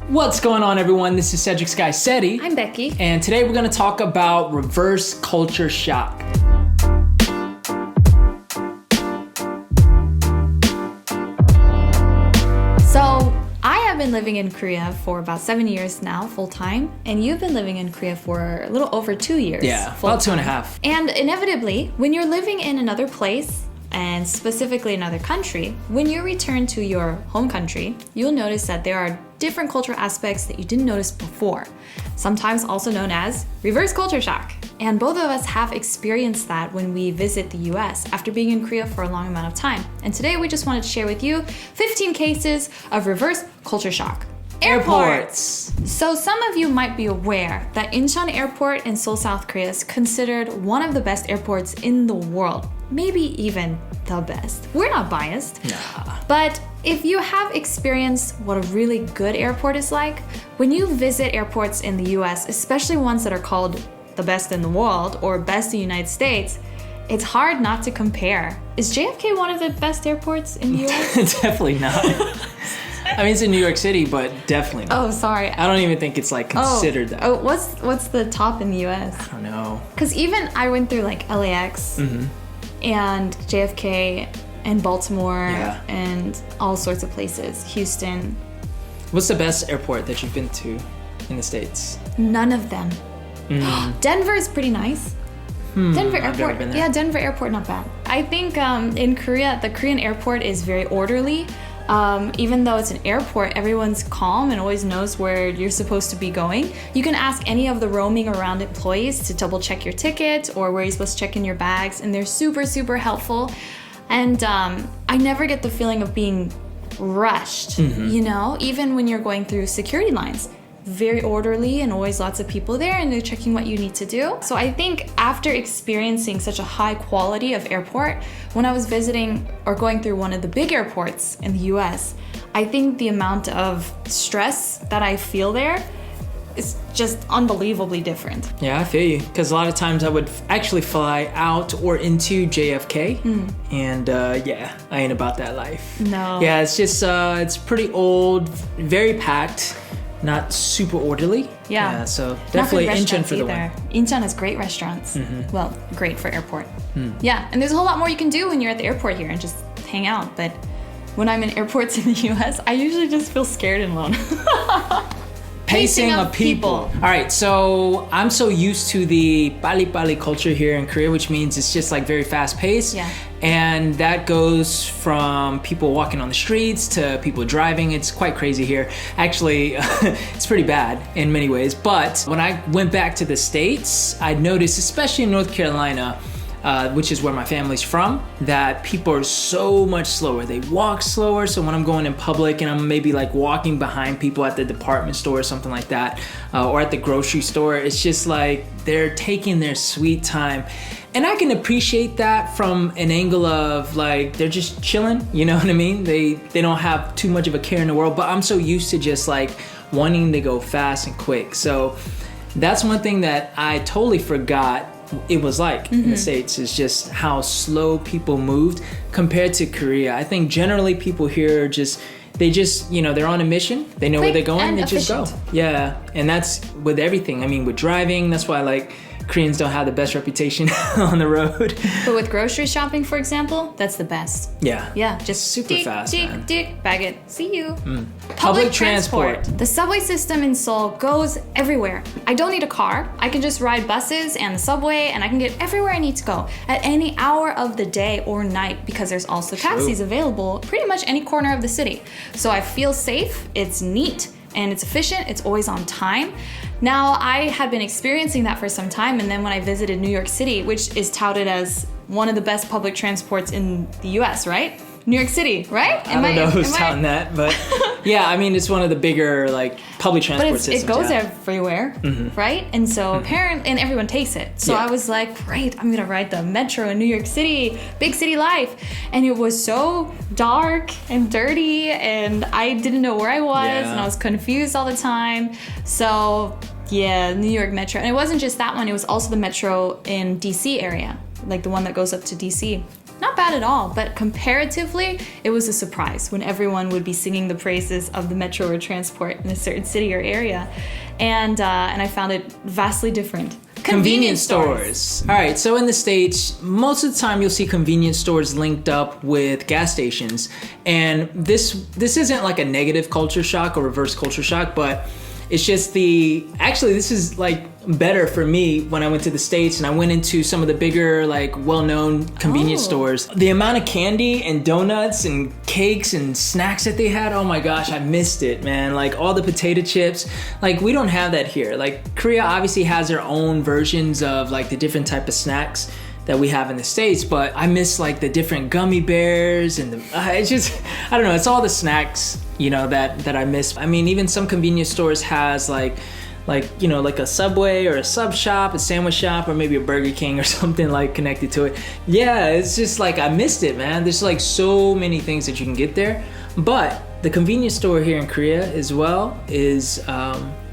What's going on, everyone? This is Cedric Sky Seti. I'm Becky. And today we're going to talk about reverse culture shock. So, I have been living in Korea for about 7 years now, full time. And you've been living in Korea for a little over 2 years. Yeah, about 2.5. And inevitably, when you're living in another place, and specifically another country, when you return to your home country, you'll notice that there are different cultural aspects that you didn't notice before, sometimes also known as reverse culture shock. And both of us have experienced that when we visit the US after being in Korea for a long amount of time. And today we just wanted to share with you 15 cases of reverse culture shock. Airports. So some of you might be aware that Incheon Airport in Seoul, South Korea is considered one of the best airports in the world. Maybe even the best. We're not biased. Nah. But if you have experienced what a really good airport is like, when you visit airports in the US, especially ones that are called the best in the world or best in the United States, it's hard not to compare. Is JFK one of the best airports in the US? Definitely not. I mean, it's in New York City, but definitely not. Oh, sorry. I don't even think it's like considered that. Oh, what's the top in the US? I don't know. Because even I went through like LAX and JFK and Baltimore and all sorts of places, Houston. What's the best airport that you've been to in the States? None of them. Denver is pretty nice. Denver I've Airport, never been there. yeah, Denver Airport, not bad. I think in Korea, the Korean airport is very orderly. Even though it's an airport, everyone's calm and always knows where you're supposed to be going. You can ask any of the roaming around employees to double check your ticket or where you're supposed to check in your bags, and they're super, super helpful. And I never get the feeling of being rushed, you know, even when you're going through security lines. Very orderly and always lots of people there and they're checking what you need to do. So I think after experiencing such a high quality of airport, when I was visiting or going through one of the big airports in the US, I think the amount of stress that I feel there is just unbelievably different. Yeah, I feel you. Because a lot of times I would actually fly out or into JFK. And yeah, I ain't about that life. No. Yeah, it's just, it's pretty old, very packed. Not super orderly. Yeah. So definitely Incheon for the either. win. Incheon has great restaurants. Well, great for airport. Yeah, and there's a whole lot more you can do when you're at the airport here and just hang out. But when I'm in airports in the US, I usually just feel scared and alone. Pacing of people. All right, so I'm so used to the Pali-pali culture here in Korea, which means it's just like very fast paced. Yeah. And that goes from people walking on the streets to people driving. It's quite crazy here. Actually, it's pretty bad in many ways. But when I went back to the States, I noticed, especially in North Carolina, which is where my family's from, that people are so much slower. They walk slower. So when I'm going in public and I'm maybe like walking behind people at the department store or something like that, or at the grocery store, it's just like they're taking their sweet time. And I can appreciate that from an angle of like, they're just chilling, you know what I mean? They don't have too much of a care in the world, but I'm so used to just like wanting to go fast and quick. So that's one thing that I totally forgot it was like in the States, is just how slow people moved compared to Korea. I think generally people here are just, you know, they're on a mission. They know where they're going, they just go. Yeah, and that's with everything. I mean, with driving, that's why like Koreans don't have the best reputation on the road. But with grocery shopping, for example, that's the best. Yeah. Yeah, just super fast, man. bag it, see you. Public transport. The subway system in Seoul goes everywhere. I don't need a car. I can just ride buses and the subway and I can get everywhere I need to go at any hour of the day or night because there's also taxis available pretty much any corner of the city. So I feel safe, it's neat, and it's efficient, it's always on time. Now, I had been experiencing that for some time, and then when I visited New York City, which is touted as one of the best public transports in the US, right? New York City, right? I don't know who's touting that, but yeah, I mean, it's one of the bigger like public transport systems. It goes everywhere, right? And so apparently, and everyone takes it. So I was like, great, I'm gonna ride the metro in New York City, big city life. And it was so dark and dirty, and I didn't know where I was, and I was confused all the time. So yeah, New York Metro. And it wasn't just that one, it was also the metro in DC area, like the one that goes up to DC. not bad at all, but comparatively, it was a surprise when everyone would be singing the praises of the metro or transport in a certain city or area. And I found it vastly different. Convenience stores. All right, so in the States, most of the time you'll see convenience stores linked up with gas stations. And this isn't like a negative culture shock or reverse culture shock, but it's just actually this is like better for me when I went to the States and I went into some of the bigger, like well-known convenience stores. The amount of candy and donuts and cakes and snacks that they had, oh my gosh, I missed it, man. Like all the potato chips, like we don't have that here. Like Korea obviously has their own versions of like the different type of snacks that we have in the States, but I miss like the different gummy bears and it's just, I don't know, it's all the snacks, you know, that I miss. I mean, even some convenience stores has like, you know, like a Subway or a sub shop, a sandwich shop, or maybe a Burger King or something like connected to it. Yeah, it's just like, I missed it, man. There's like so many things that you can get there. But the convenience store here in Korea as well is,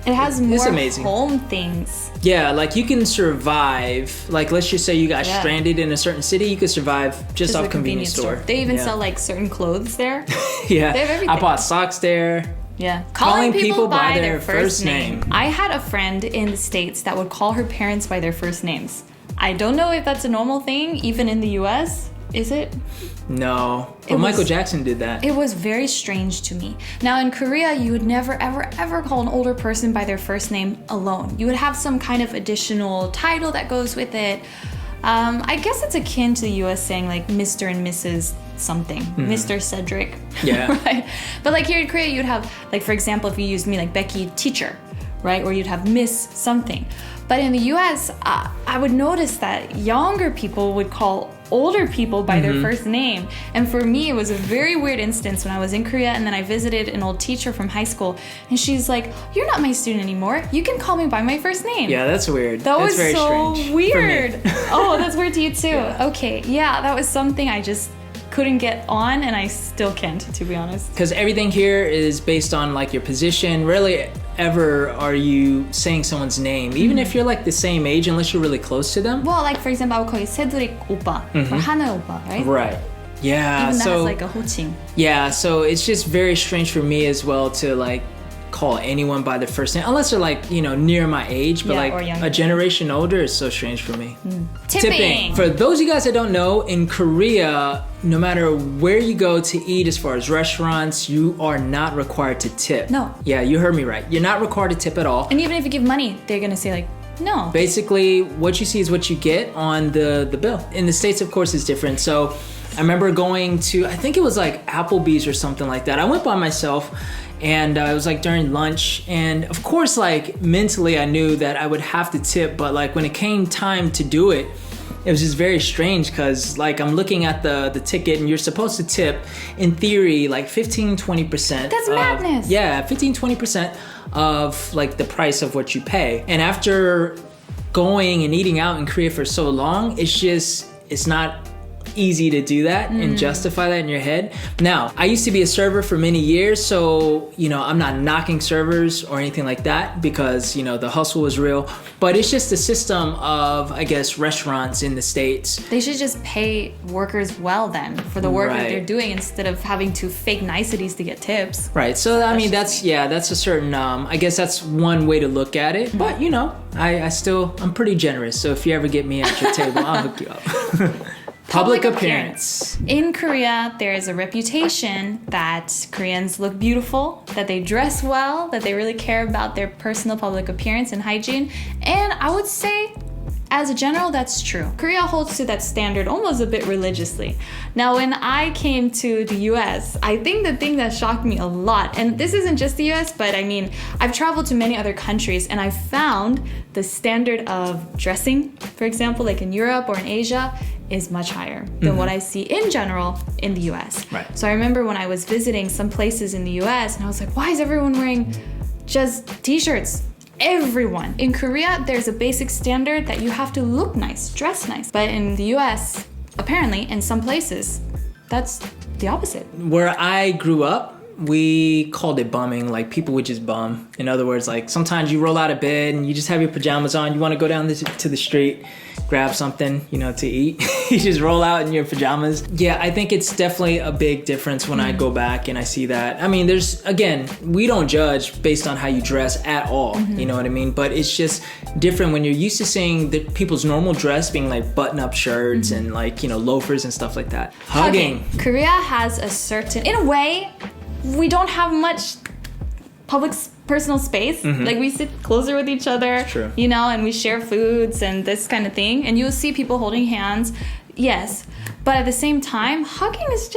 it has more amazing. Home things. Yeah, like you can survive. Like let's just say you got stranded in a certain city, you could survive just off convenience store. They even sell like certain clothes there. Yeah, they have everything. I bought socks there. Yeah, calling people by their first name. I had a friend in the States that would call her parents by their first names. I don't know if that's a normal thing, even in the US. Is it? No, but Michael Jackson did that. It was very strange to me. Now in Korea, you would never, ever, ever call an older person by their first name alone. You would have some kind of additional title that goes with it. I guess it's akin to the US saying like Mr. and Mrs. something, Mr. Cedric. Yeah. Right? But like here in Korea, you'd have, like for example, if you used me like Becky teacher, right? Or you'd have Miss something. But in the US, I would notice that younger people would call older people by their first name. And for me, it was a very weird instance when I was in Korea and then I visited an old teacher from high school and she's like, "You're not my student anymore. You can call me by my first name." Yeah, that's weird. That that's was very so strange weird. Oh, that's weird to you too. Yeah. Okay, yeah, that was something I just couldn't get on and I still can't, to be honest. Because everything here is based on like your position. Rarely ever are you saying someone's name, even if you're like the same age, unless you're really close to them. Well, like for example, I would call you Cedric 오빠 or 하나 오빠, right? Right. Yeah. Even so that is like a 호칭. yeah, so it's just very strange for me as well to like call anyone by their first name, unless they're like, you know, near my age, but like a generation older is so strange for me. Tipping. For those of you guys that don't know, in Korea, no matter where you go to eat, as far as restaurants, you are not required to tip. No. Yeah, you heard me right. You're not required to tip at all. And even if you give money, they're gonna say like, no. Basically, what you see is what you get on the bill. In the States, of course, it's different. So I remember going to, I think it was like Applebee's or something like that. I went by myself. And it was like during lunch, and of course, like mentally I knew that I would have to tip, but like when it came time to do it, it was just very strange because like I'm looking at the ticket and you're supposed to tip in theory like 15-20%. That's madness. Yeah, 15-20% of like the price of what you pay. And after going and eating out in Korea for so long, it's not easy to do that and justify that in your head. Now, I used to be a server for many years, so, you know, I'm not knocking servers or anything like that because, you know, the hustle is real, but it's just the system of, I guess, restaurants in the States. They should just pay workers well then for the work that they're doing instead of having to fake niceties to get tips. Right. So, I mean, that's a certain, I guess that's one way to look at it, but, you know, I'm pretty generous, so if you ever get me at your table, I'll hook you up. Public appearance. In Korea, there is a reputation that Koreans look beautiful, that they dress well, that they really care about their personal public appearance and hygiene. And I would say, as a general, that's true. Korea holds to that standard almost a bit religiously. Now, when I came to the US, I think the thing that shocked me a lot, and this isn't just the US, but I mean, I've traveled to many other countries and I found the standard of dressing, for example, like in Europe or in Asia, is much higher than what I see in general in the US. Right. So I remember when I was visiting some places in the US and I was like, why is everyone wearing just t-shirts? Everyone. In Korea, there's a basic standard that you have to look nice, dress nice. But in the US, apparently, in some places, that's the opposite. Where I grew up, we called it bumming. Like people would just bum. In other words, like sometimes you roll out of bed and you just have your pajamas on. You want to go down to the street, grab something, to eat. You just roll out in your pajamas. Yeah, I think it's definitely a big difference when I go back and I see that. I mean, we don't judge based on how you dress at all. You know what I mean? But it's just different when you're used to seeing people's normal dress being like button-up shirts and like, loafers and stuff like that. Hugging. Korea has a certain, in a way, we don't have much public personal space. Like we sit closer with each other, True. And we share foods and this kind of thing. And you'll see people holding hands. Yes. But at the same time, hugging is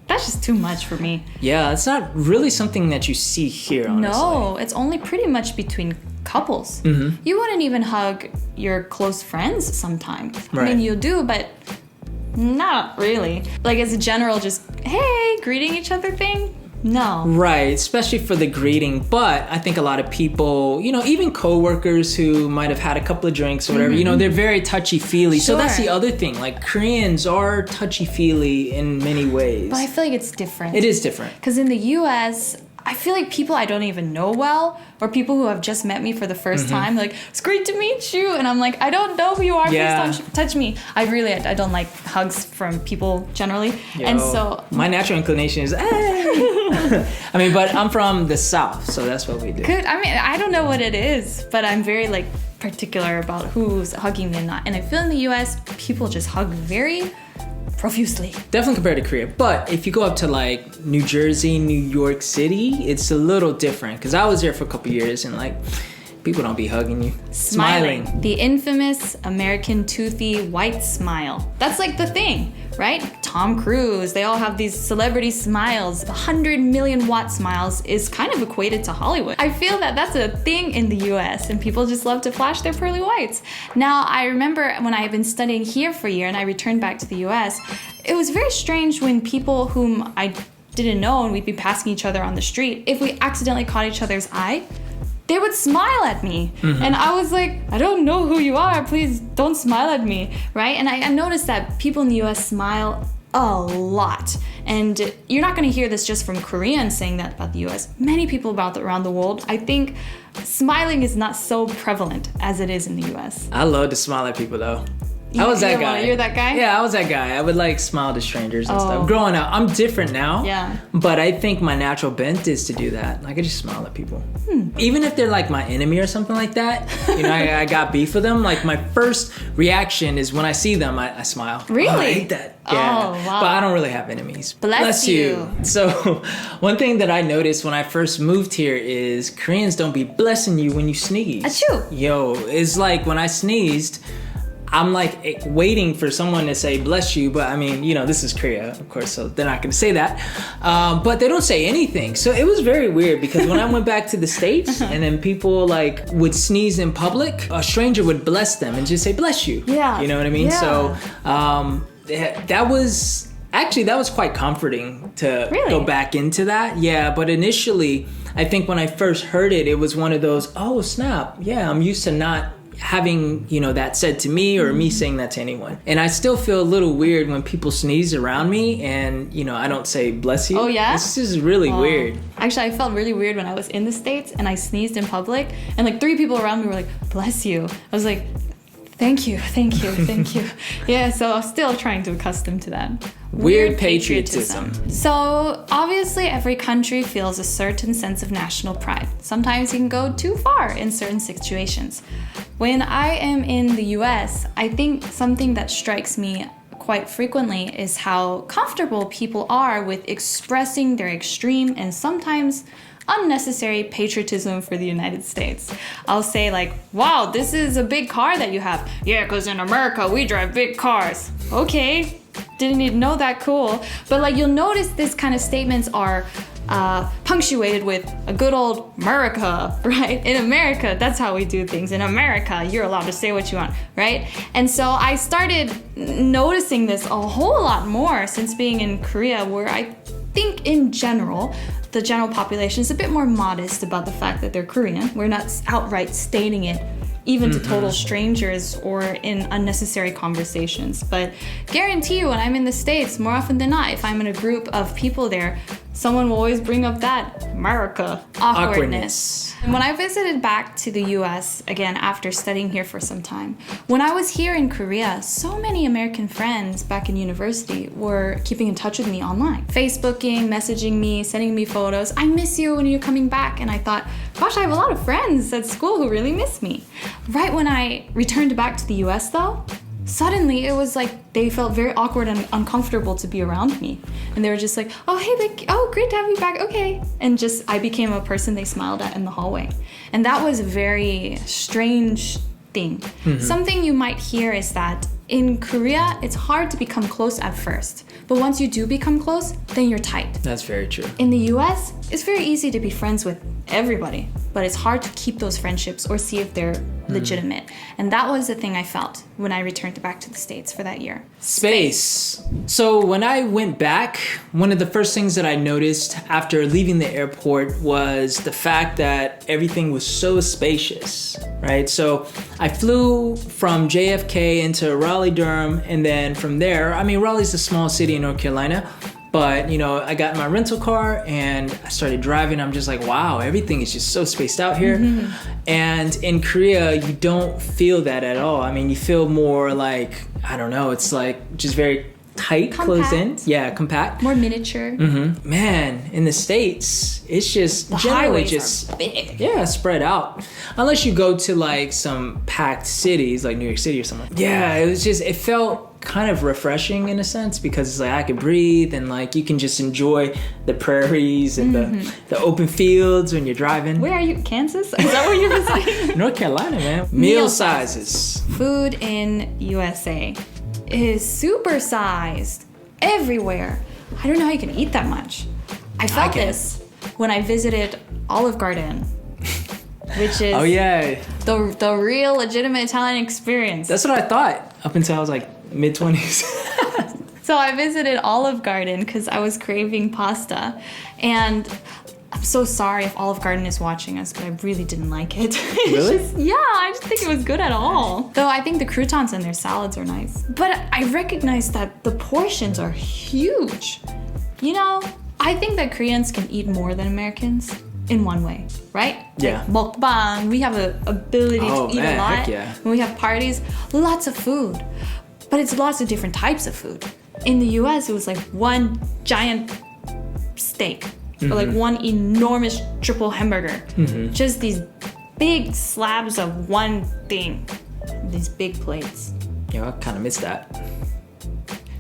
that's just too much for me. Yeah, it's not really something that you see here, honestly. No, it's only pretty much between couples. You wouldn't even hug your close friends sometimes. Right. I mean, you do, but not really. Like as a general, just, hey, greeting each other thing. No. Right, especially for the greeting. But I think a lot of people, even coworkers who might have had a couple of drinks or whatever, they're very touchy-feely. Sure. So that's the other thing. Like Koreans are touchy-feely in many ways. But I feel like it's different. It is different. Because in the US, I feel like people I don't even know well, or people who have just met me for the first time, like, it's great to meet you. And I'm like, I don't know who you are. Yeah. Please don't touch me. I don't like hugs from people generally. Yo, and so my natural inclination is, hey. I mean, but I'm from the South, so that's what we do. I don't know what it is, but I'm very like particular about who's hugging me and not. And I feel in the US, people just hug very profusely. Definitely compared to Korea. But if you go up to like New Jersey, New York City, it's a little different. Because I was there for a couple years and like people don't be hugging you. Smiling. The infamous American toothy white smile. That's like the thing, right? Tom Cruise, they all have these celebrity smiles. 100 million watt smiles is kind of equated to Hollywood. I feel that that's a thing in the US and people just love to flash their pearly whites. Now, I remember when I had been studying here for a year and I returned back to the US, it was very strange when people whom I didn't know and we'd be passing each other on the street, if we accidentally caught each other's eye, they would smile at me. And I was like, I don't know who you are. Please don't smile at me, right? And I noticed that people in the US smile a lot. And you're not going to hear this just from Koreans saying that about the US. Many people around the world, I think smiling is not so prevalent as it is in the US. I love to smile at people though. I was that guy. You're that guy? Yeah, I was that guy. I would like smile to strangers and stuff. Growing up, I'm different now. Yeah. But I think my natural bent is to do that. Like I just smile at people. Even if they're like my enemy or something like that, I got beef with them. Like my first reaction is when I see them, I smile. Really? Oh, I hate that. Yeah. Oh, wow. But I don't really have enemies. Bless you. So one thing that I noticed when I first moved here is Koreans don't be blessing you when you sneeze. Achoo. Yo, it's like when I sneezed, I'm like waiting for someone to say bless you, but I mean, this is Korea, of course, so they're not gonna say that. But they don't say anything. So it was very weird because when I went back to the States and then people like would sneeze in public, a stranger would bless them and just say bless you. Yeah. You know what I mean? Yeah. So that was quite comforting to go back into that. Yeah, but initially, I think when I first heard it, it was one of those, oh snap, yeah, I'm used to not having that said to me or me saying that to anyone, and I still feel a little weird when people sneeze around me and I don't say bless you. Oh yeah, this is really weird. Actually, I felt really weird when I was in the States and I sneezed in public and like 3 people around me were like bless you. I was like thank you. Yeah, so I'm still trying to accustom to that. Weird patriotism. So obviously every country feels a certain sense of national pride. Sometimes you can go too far in certain situations. When I am in the US, I think something that strikes me quite frequently is how comfortable people are with expressing their extreme and sometimes unnecessary patriotism for the United States. I'll say like, wow, this is a big car that you have. Yeah, because in America, we drive big cars. Okay, didn't even know that, cool. But like you'll notice this kind of statements are punctuated with a good old America, right? In America, that's how we do things. In America, you're allowed to say what you want, right? And so I started noticing this a whole lot more since being in Korea, where I think in general, the general population is a bit more modest about the fact that they're Korean. We're not outright stating it, even to total strangers or in unnecessary conversations. But guarantee you, when I'm in the States, more often than not, if I'm in a group of people there, someone will always bring up that America awkwardness. And when I visited back to the US, again, after studying here for some time, when I was here in Korea, so many American friends back in university were keeping in touch with me online. Facebooking, messaging me, sending me photos. I miss you when you're coming back. And I thought, gosh, I have a lot of friends at school who really miss me. Right when I returned back to the US though, suddenly it was like they felt very awkward and uncomfortable to be around me. And they were just like, oh, hey, Vic, oh, great to have you back, okay. And just, I became a person they smiled at in the hallway. And that was a very strange thing. Something you might hear is that in Korea, it's hard to become close at first. But once you do become close, then you're tight. That's very true. In the US, it's very easy to be friends with everybody, but it's hard to keep those friendships or see if they're legitimate. And that was the thing I felt when I returned back to the States for that year. Space. So when I went back, one of the first things that I noticed after leaving the airport was the fact that everything was so spacious, right? So I flew from JFK into Raleigh-Durham, and then from there, I mean, Raleigh's a small city in North Carolina, but you know, I got in my rental car and I started driving. I'm just like, wow, everything is just so spaced out here. And in Korea, you don't feel that at all. I mean, you feel more like, I don't know, it's like just very tight, closed in. Yeah, compact. More miniature. Man, in the States, it's just The generally highways just are big. yeah, spread out. Unless you go to like some packed cities like New York City or something. Yeah, it was just, it felt kind of refreshing in a sense because it's like I could breathe and like you can just enjoy the prairies and the open fields when you're driving. Where are you? Kansas? Is that where you're residing? North Carolina, man. Meal sizes. Food in USA is super sized everywhere. I don't know how you can eat that much. I felt can. this when I visited Olive Garden, which is Oh yeah, the real legitimate Italian experience. that's what I thought up until I was like mid-20s. So I visited Olive Garden because I was craving pasta, and I'm so sorry if Olive Garden is watching us, but I really didn't like it. Really? Yeah, I just think it was good at all. Though I think the croutons and their salads are nice. But I recognize that the portions are huge. You know, I think that Koreans can eat more than Americans in one way, right? Yeah. Like mukbang, we have an ability to eat a lot. Heck yeah. When we have parties, lots of food. But it's lots of different types of food. In the US, it was like one giant steak. Or like one enormous triple hamburger. Just these big slabs of one thing. These big plates. Yeah, I kind of missed that.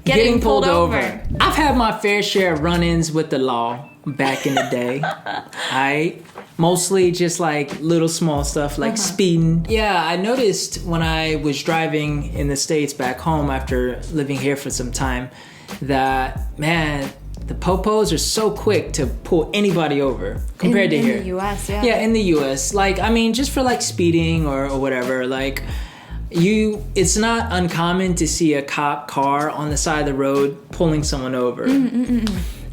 Getting pulled over. I've had my fair share of run-ins with the law back in the day. Mostly just like little small stuff like speeding. Yeah, I noticed when I was driving in the States back home after living here for some time that, man, the popos are so quick to pull anybody over compared to here. In the US, yeah. Yeah, in the US. Like, I mean, just for like speeding or whatever, like it's not uncommon to see a cop car on the side of the road pulling someone over.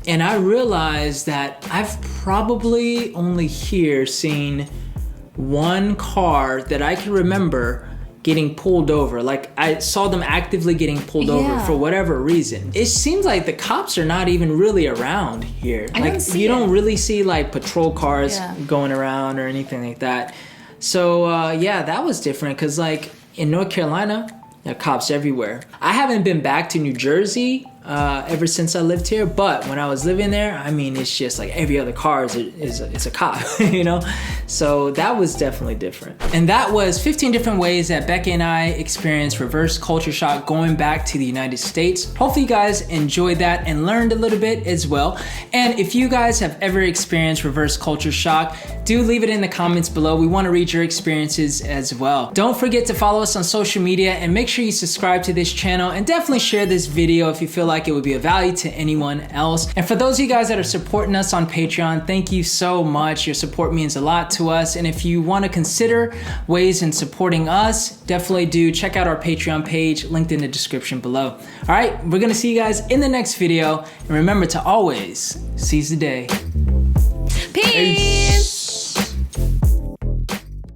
And I realized that I've probably only here seen one car that I can remember getting pulled over. Like I saw them actively getting pulled over for whatever reason. It seems like the cops are not even really around here. You don't really see like patrol cars going around or anything like that. So yeah, that was different because like in North Carolina, there are cops everywhere. I haven't been back to New Jersey ever since I lived here, but when I was living there, I mean, it's just like every other car is a cop, you know? So that was definitely different. And that was 15 different ways that Becca and I experienced reverse culture shock going back to the United States. Hopefully you guys enjoyed that and learned a little bit as well. And if you guys have ever experienced reverse culture shock, do leave it in the comments below. We want to read your experiences as well. Don't forget to follow us on social media and make sure you subscribe to this channel and definitely share this video if you feel like it would be of value to anyone else. And for those of you guys that are supporting us on Patreon, thank you so much. Your support means a lot to us. And if you want to consider ways in supporting us, definitely do check out our Patreon page linked in the description below. All right, we're gonna see you guys in the next video. And remember to always seize the day. Peace.